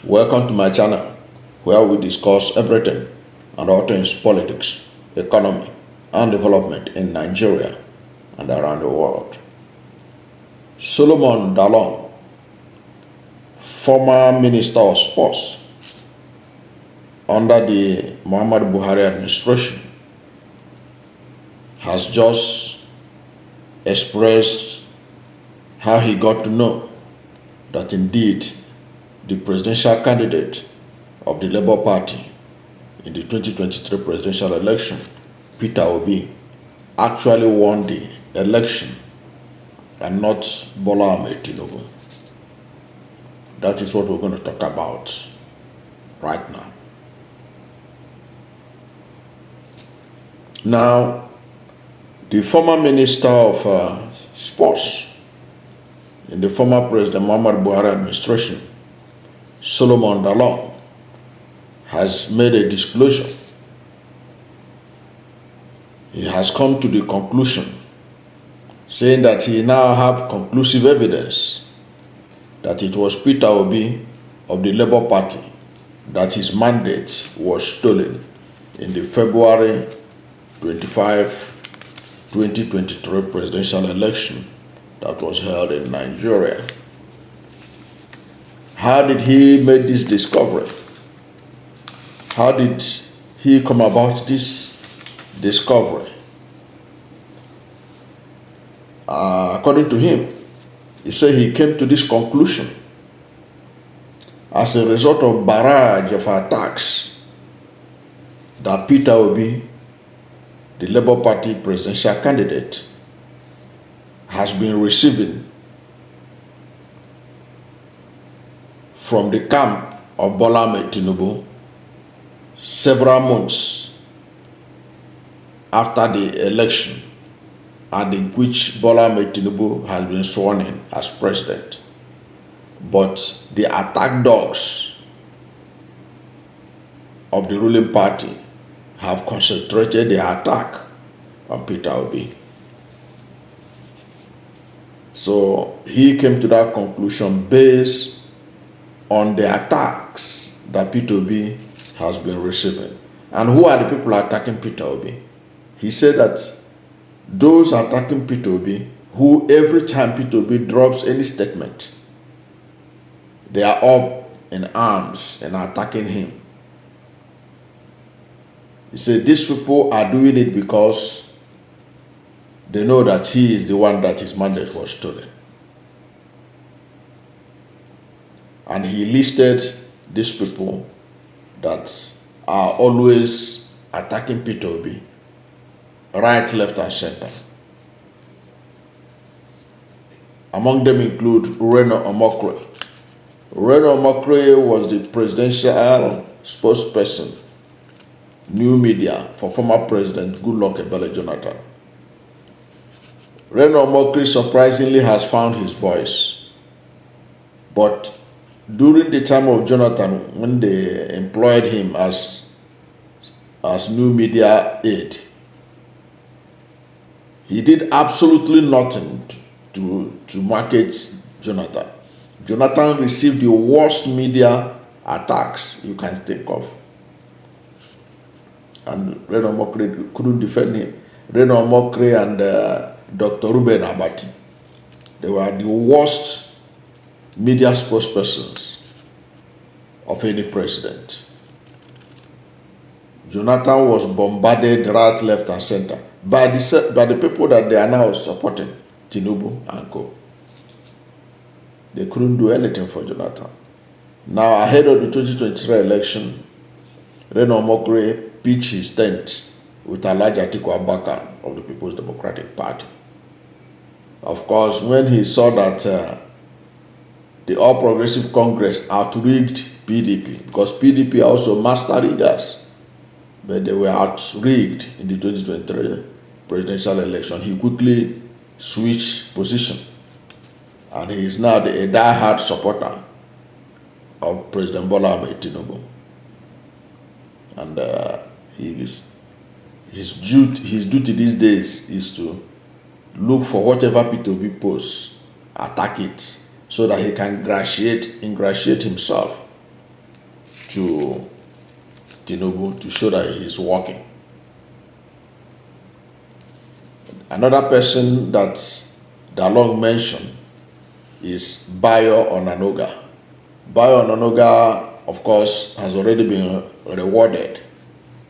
Welcome to my channel where we discuss everything and all things politics, economy, and development in Nigeria and around the world. Solomon Dalung, former Minister of Sports under the Muhammadu Buhari administration, has just expressed how he got to know that indeed the presidential candidate of the Labour Party in the 2023 presidential election, Peter Obi, actually won the election and not Bola Ahmed Tinubu. That is what we're going to talk about right now. Now, the former Minister of Sports in the former President Muhammadu Buhari administration, Solomon Dalung, has made a disclosure. He has come to the conclusion, saying that he now have conclusive evidence that it was Peter Obi of the Labour Party that his mandate was stolen in the February 25, 2023 presidential election that was held in Nigeria. How did he make this discovery? How did he come about this discovery? According to him, he said he came to this conclusion as a result of barrage of attacks that Peter Obi, the Labour Party presidential candidate, has been receiving from the camp of Bola Ahmed Tinubu several months after the election, and in which Bola Ahmed Tinubu has been sworn in as president. But the attack dogs of the ruling party have concentrated their attack on Peter Obi. So he came to that conclusion based on the attacks that Peter Obi has been receiving. And who are the people attacking Peter Obi? He said that those attacking Peter Obi, who every time Peter Obi drops any statement, they are up in arms and attacking him. He said these people are doing it because they know that he is the one that his mandate was stolen. And he listed these people that are always attacking Peter Obi, right, left, and center. Among them include Reno Omokri. Reno Omokri was the presidential spokesperson, new media, for former President Goodluck Ebele Jonathan. Reno Omokri surprisingly has found his voice, but during the time of Jonathan, when they employed him as new media aide, he did absolutely nothing to market Jonathan. Jonathan received the worst media attacks you can think of. And Reno Omokri couldn't defend him. Reno Omokri and Dr. Ruben Abati, they were the worst media spokespersons of any president. Jonathan was bombarded right, left, and center by the people that they are now supporting, Tinubu and co. They couldn't do anything for Jonathan. Now, ahead of the 2023 election, Reno Omokri pitched his tent with Alhaji Atiku Abubakar of the People's Democratic Party. Of course, when he saw that the All Progressive Congress outrigged PDP, because PDP are also master riggers, but they were outrigged in the 2023 presidential election, he quickly switched position, and he is now a die-hard supporter of President Bola Ahmed Tinubu. And his duty these days is to look for whatever Peter Obi posts, attack it, so that he can ingratiate himself to Tinubu to show that he is working. Another person that Dalung mentioned is Bayo Onanoga. Bayo Onanoga, of course, has already been rewarded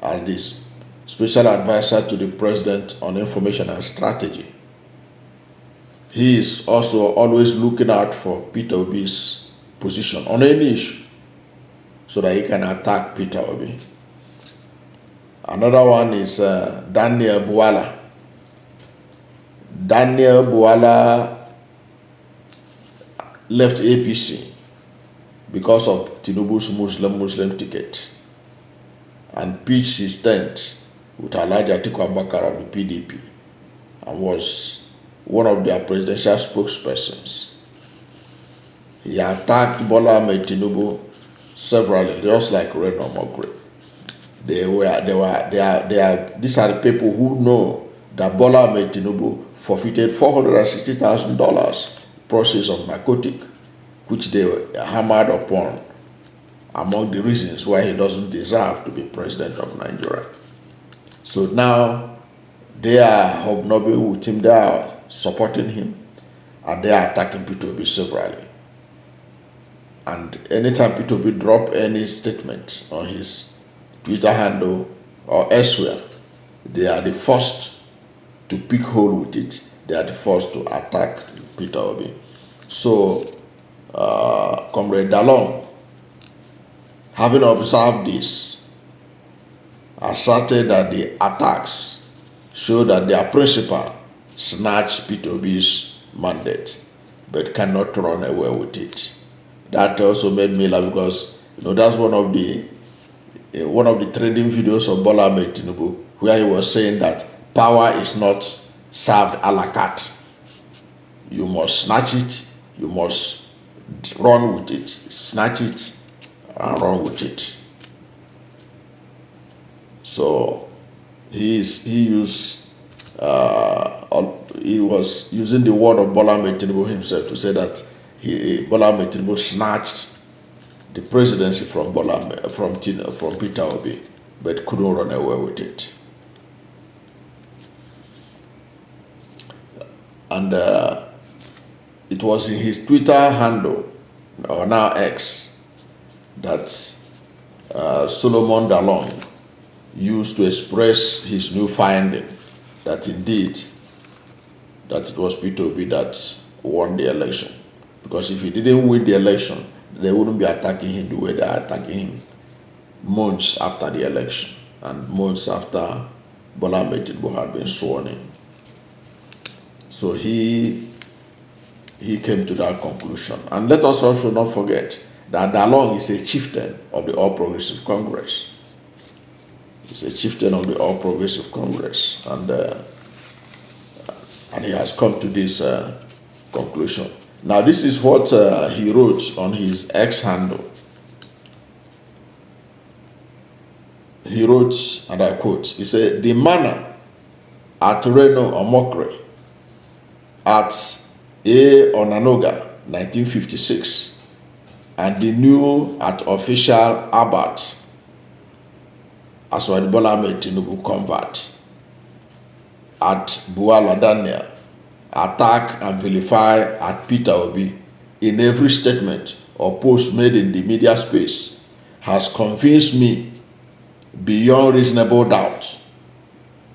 as the special advisor to the president on information and strategy. He is also always looking out for Peter Obi's position on any issue so that he can attack Peter Obi. Another one is Daniel Buala. Daniel Buala left APC because of Tinubu's Muslim ticket and pitched his tent with Alhaji Atiku Abubakar of the PDP and was one of their presidential spokespersons. He attacked Bola Ahmed Tinubu severally, just like Reno Mogre. These are the people who know that Bola Ahmed Tinubu forfeited $460,000 process of narcotic, which they hammered upon among the reasons why he doesn't deserve to be president of Nigeria. So now they are hobnobbing with him, they are supporting him, and they are attacking Peter Obi severally. And anytime Peter Obi drop any statement on his Twitter handle or elsewhere, they are the first to pick hold with it. They are the first to attack Peter Obi. So, Comrade Dalung, having observed this, asserted that the attacks show that their principal snatched Peter Obi's mandate, but cannot run away with it. That also made me laugh because that's one of the trending videos of Bola Ahmed Tinubu, where he was saying that power is not served a la carte. You must snatch it, you must run with it, snatch it and run with it. So he was using the word of Bola Ahmed Tinubu himself to say that Bola Ahmed Tinubu snatched the presidency from Peter Obi, but couldn't run away with it. And it was in his Twitter handle, or now X, that Solomon Dalung used to express his new finding that indeed that it was Peter Obi that won the election. Because if he didn't win the election, they wouldn't be attacking him the way they are attacking him months after the election and months after Bola Ahmed Tinubu had been sworn in. So he came to that conclusion. And let us also not forget that Dalung is a chieftain of the All Progressive Congress. He's a chieftain of the All Progressive Congress, and he has come to this conclusion. Now, this is what he wrote on his X handle. He wrote, and I quote, he said, "The manner at Reno Omokre, at A. Onanoga, 1956, and the new at official Abat, as well as Bola Ahmed Tinubu convert, at Buala Daniel, attack and vilify at Peter Obi in every statement or post made in the media space has convinced me beyond reasonable doubt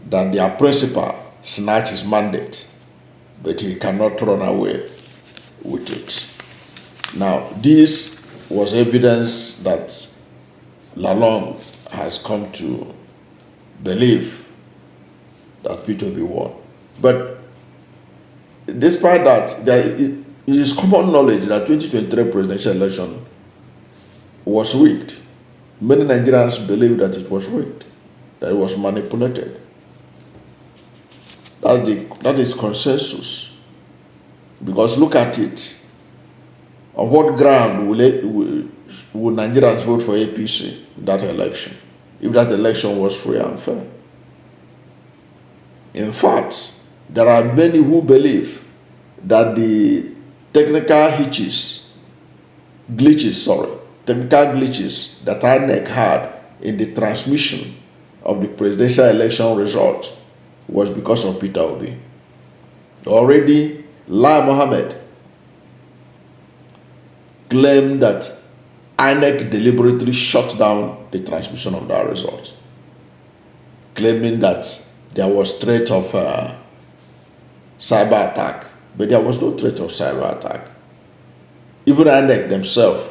that their principal snatched his mandate, but he cannot run away with it." Now, this was evidence that Dalung has come to believe that Peter Obi won. But despite that, it is common knowledge that 2023 presidential election was rigged. Many Nigerians believe that it was rigged, that it was manipulated. That is consensus. Because look at it. On what ground will Nigerians vote for APC in that election, if that election was free and fair? In fact, there are many who believe that the technical technical glitches that INEC had in the transmission of the presidential election result was because of Peter Obi. Already, Lai Mohammed claimed that INEC deliberately shut down the transmission of that result, claiming that there was threat of cyber attack, but there was no threat of cyber attack. Even INEC themselves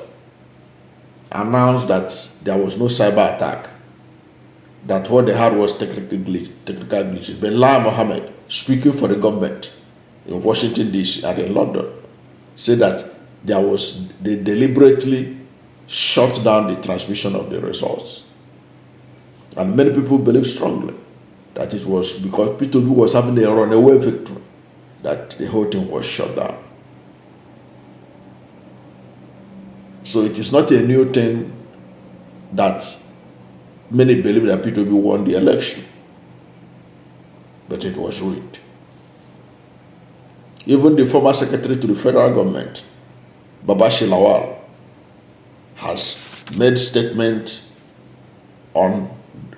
announced that there was no cyber attack, that what they had was technical glitches. But Lai Mohammed, speaking for the government in Washington, D.C. and in London, said that they deliberately shut down the transmission of the results. And many people believe strongly that it was because P2B was having a runaway victory that the whole thing was shut down. So it is not a new thing that many believe that P2B won the election, but it was rigged. Even the former secretary to the federal government, Babashi Lawal, has made statement on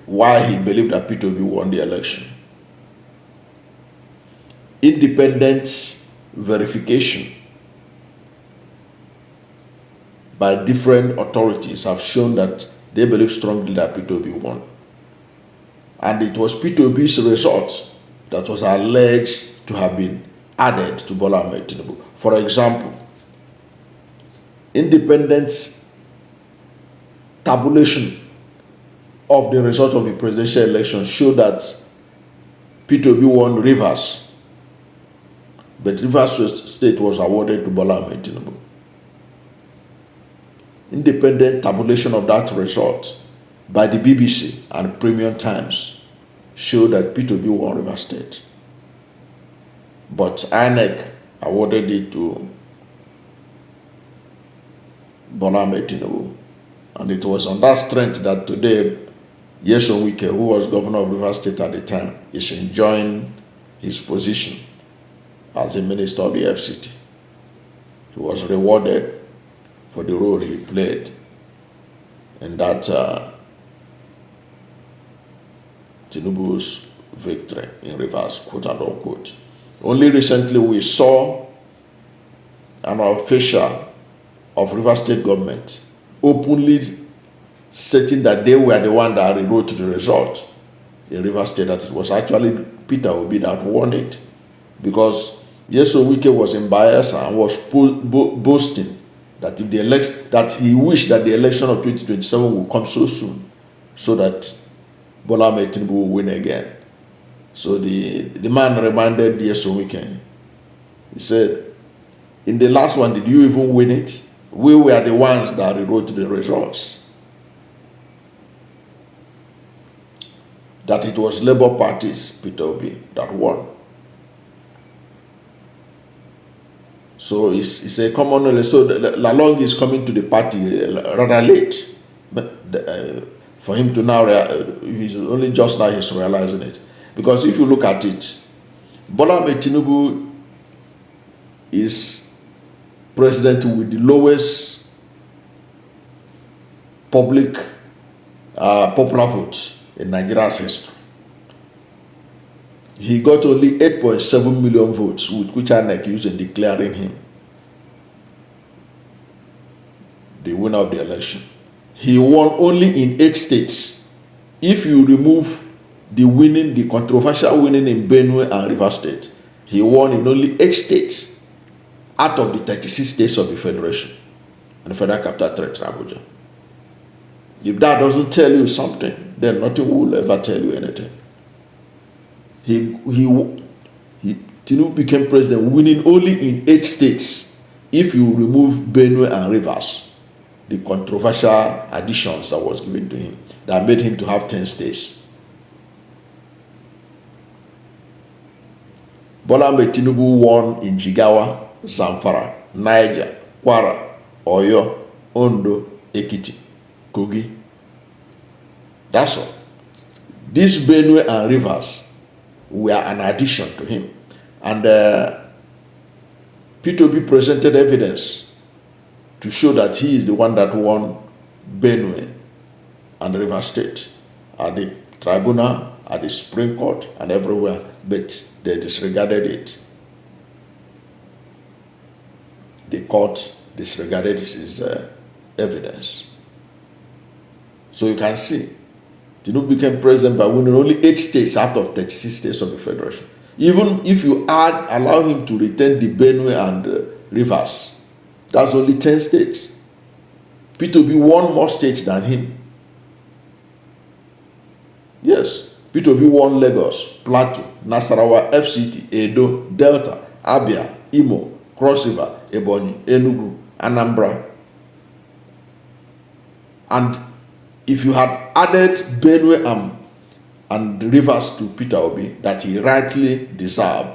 why he believed that P2B won the election. Independent verification by different authorities have shown that they believe strongly that P2B won. And it was P2B's result that was alleged to have been added to Bola Ahmed Tinubu. For example, independent tabulation of the result of the presidential election showed that P2B won Rivers, but Rivers State was awarded to Bola Ahmed Tinubu. Independent tabulation of that result by the BBC and Premium Times showed that P2B won Rivers State, but INEC awarded it to Bola Ahmed Tinubu. And it was on that strength that today, Nyesom Wike, who was governor of Rivers State at the time, is enjoying his position as the minister of the FCT. He was rewarded for the role he played in that Tinubu's victory in Rivers, quote and unquote. Only recently we saw an official of Rivers State government openly stating that they were the one that rewrote the result in Rivers State, that it was actually Peter Obi that won it, because Nyesom Wike was in Bayelsa and was boasting that if that he wished that the election of 2027 would come so soon, so that Bola Ahmed Tinubu will win again. So the man reminded Nyesom Wike, he said, in the last one, did you even win it? We were the ones that rewrote the results. That it was Labour Party's Peter Obi that won. So it's a common knowledge. So Lalong is coming to the party rather late. But for him to now, he's only just now he's realizing it. Because if you look at it, Bola Ahmed Tinubu is president with the lowest public popular vote in Nigeria's history. He got only 8.7 million votes, with which INEC used in declaring him the winner of the election. He won only in 8 states. If you remove the controversial winning in Benue and Rivers State, he won in only 8 states out of the 36 states of the Federation and the Federal Capital Territory, Abuja. If that doesn't tell you something, then nothing will ever tell you anything. Tinubu became president winning only in 8 states. If you remove Benue and Rivers, the controversial additions that was given to him, that made him to have 10 states. Bola Ahmed Tinubu won in Jigawa, Zamfara, Niger, Kwara, Oyo, Ondo, Ekiti, Kogi. That's all. These Benue and Rivers were an addition to him. And P2B presented evidence to show that he is the one that won Benue, and River State, at the tribunal, at the Supreme Court, and everywhere, but they disregarded it. The court disregarded his evidence. So you can see, Tinubu became president by winning only 8 states out of 36 states of the Federation. Even if you allow him to retain the Benue and Rivers, that's only 10 states. P2B won more states than him. Yes, P2B won Lagos, Plateau, Nasarawa, FCT, Edo, Delta, Abia, Imo, Cross River, Ebonyi, Enugu, Anambra. And if you had added Benue and Rivers to Peter Obi that he rightly deserved,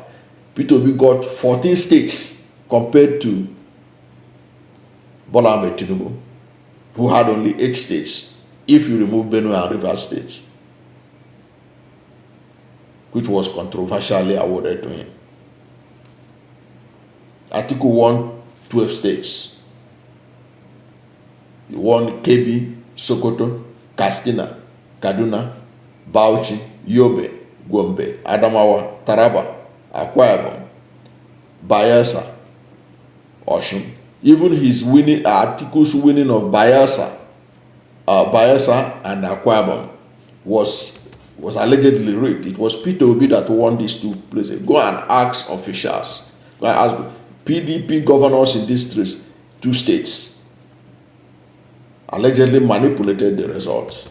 Peter Obi got 14 states compared to Bola Ahmed Tinubu, who had only 8 states, if you remove Benue and Rivers states, which was controversially awarded to him. Atiku won 12 states. He won Kebbi, Sokoto, Katsina, Kaduna, Bauchi, Yobe, Gombe, Adamawa, Taraba, Akwa Ibom, Bayelsa, Osun. Even his winning, Atiku's winning of Bayelsa and Akwa Ibom was allegedly rigged. It was Peter Obi that won these 2 places. Go and ask officials. Go and ask PDP governors in these 2 states. Allegedly manipulated the results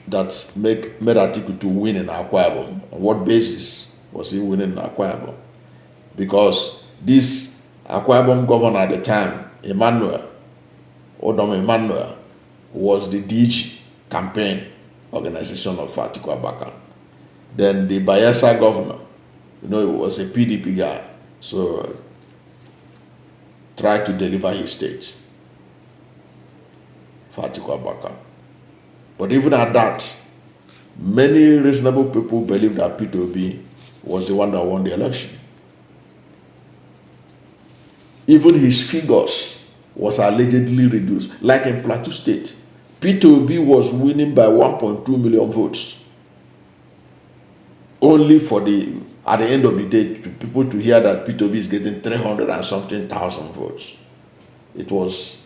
that made Atiku to win in Akwa Ibom. On what basis was he winning in Akwa Ibom? Because this Akwa Ibom governor at the time, Odom Emmanuel, was the DG campaign organization of Atiku Abubakar. Then the Bayelsa governor, it was a PDP guy, so tried to deliver his state for Atiku Abubakar. But even at that, many reasonable people believe that Peter Obi was the one that won the election. Even his figures was allegedly reduced. Like in Plateau State, Peter Obi was winning by 1.2 million votes. Only for at the end of the day, people to hear that Peter Obi is getting 300 and something thousand votes. It was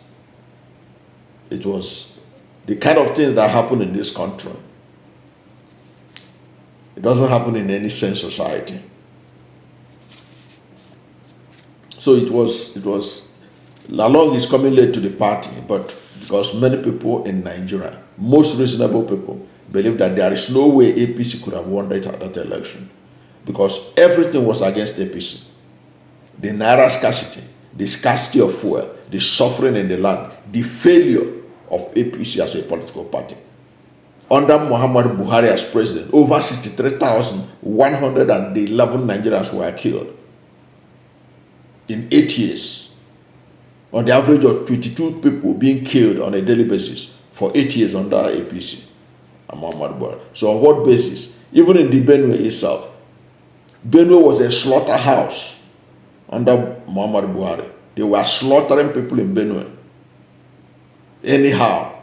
the kind of things that happen in this country. It doesn't happen in any sane society. So it was Dalung is coming late to the party, but because many people in Nigeria, most reasonable people, believe that there is no way APC could have won that election, because everything was against APC. The naira scarcity, the scarcity of fuel, the suffering in the land, the failure of APC as a political party. Under Muhammadu Buhari as president, over 63,111 Nigerians were killed in 8 years. On the average of 22 people being killed on a daily basis for 8 years under APC and Muhammadu Buhari. So on what basis? Even in the Benue itself, Benue was a slaughterhouse under Muhammadu Buhari. They were slaughtering people in Benue anyhow.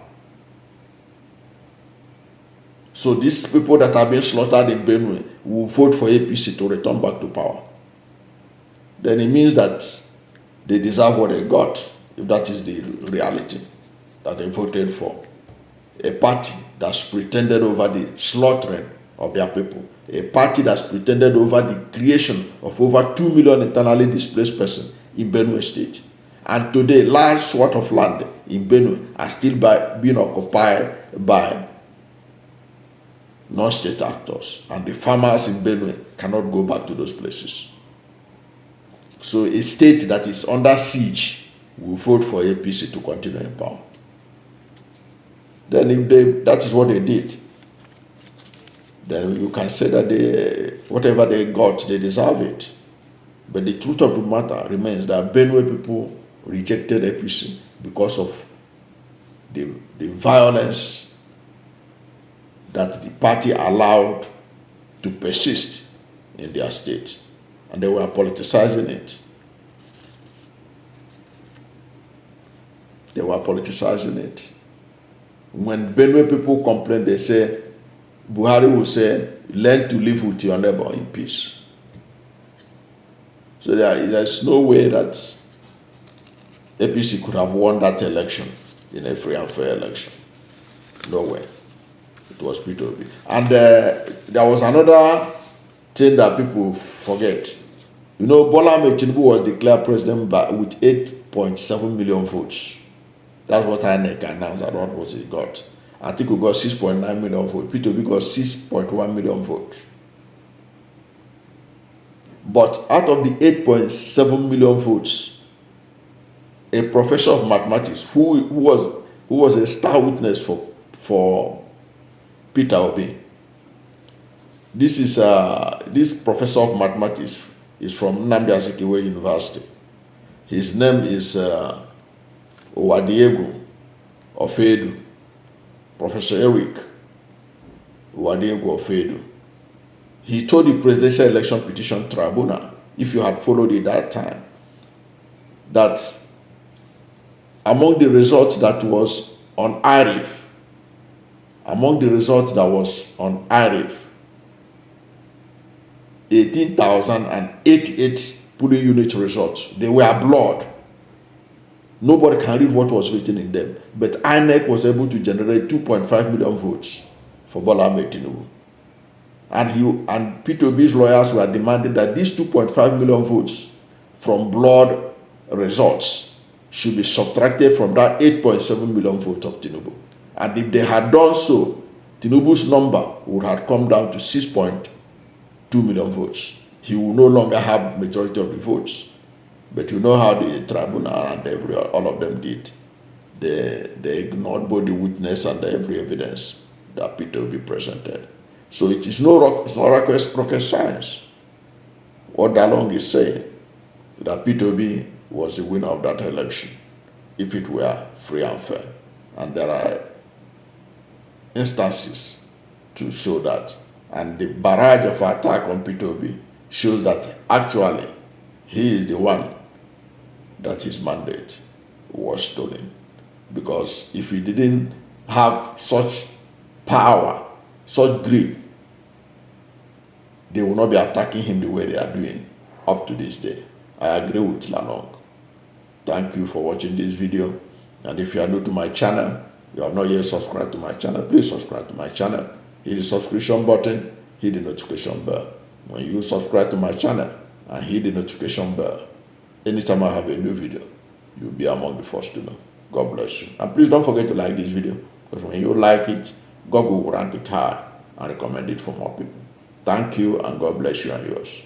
So these people that have been slaughtered in Benue will vote for APC to return back to power. Then it means that they deserve what they got, if that is the reality that they voted for. A party that's pretended over the slaughtering of their people. A party that's pretended over the creation of over 2 million internally displaced persons in Benue State. And today, large swath of land in Benue are still being occupied by non-state actors. And the farmers in Benue cannot go back to those places. So a state that is under siege will vote for APC to continue in power. Then if that is what they did, then you can say that whatever they got, they deserve it. But the truth of the matter remains that Benue people rejected APC because of the violence that the party allowed to persist in their state. And they were politicizing it. They were politicizing it. When Benue people complain, they say, Buhari will say, learn to live with your neighbor in peace. So there's no way that APC could have won that election in a free and fair election. No way. It was P2B. And there was another thing that people forget. You know, Bola Ahmed Tinubu was declared president with 8.7 million votes. That's what INEC announced. That what was he got. Atiku got 6.9 million votes. P2B got 6.1 million votes. But out of the 8.7 million votes, a professor of mathematics who was a star witness for Peter Obi. This professor of mathematics is from Nnamdi Azikiwe University. His name is Owadiegu Ofedu. Professor Eric Owadiegu Ofedu. He told the Presidential Election Petition Tribunal, if you had followed it that time, that among the results that was on IRIF, 18,088 polling unit results, they were blurred. Nobody can read what was written in them. But INEC was able to generate 2.5 million votes for Bola Ahmed Tinubu. And P2B's lawyers were demanding that these 2.5 million votes from blurred results should be subtracted from that 8.7 million votes of Tinubu. And if they had done so, Tinubu's number would have come down to 6.2 million votes. He will no longer have majority of the votes. But you know how the tribunal and all of them did. They ignored both the witness and every evidence that P2B presented. So it's not rocket science. What Dalung is saying, that P2B was the winner of that election, if it were free and fair. And there are instances to show that. And the barrage of attack on P2B shows that actually he is the one that his mandate was stolen. Because if he didn't have such power, such grip, they will not be attacking him the way they are doing up to this day. I agree with Dalung. Thank you for watching this video. And if you are new to my channel, you have not yet subscribed to my channel, please subscribe to my channel. Hit the subscription button, hit the notification bell. When you subscribe to my channel and hit the notification bell, anytime I have a new video, you'll be among the first to know. God bless you. And please don't forget to like this video, because when you like it, Google will rank it high and recommend it for more people. Thank you, and God bless you and yours.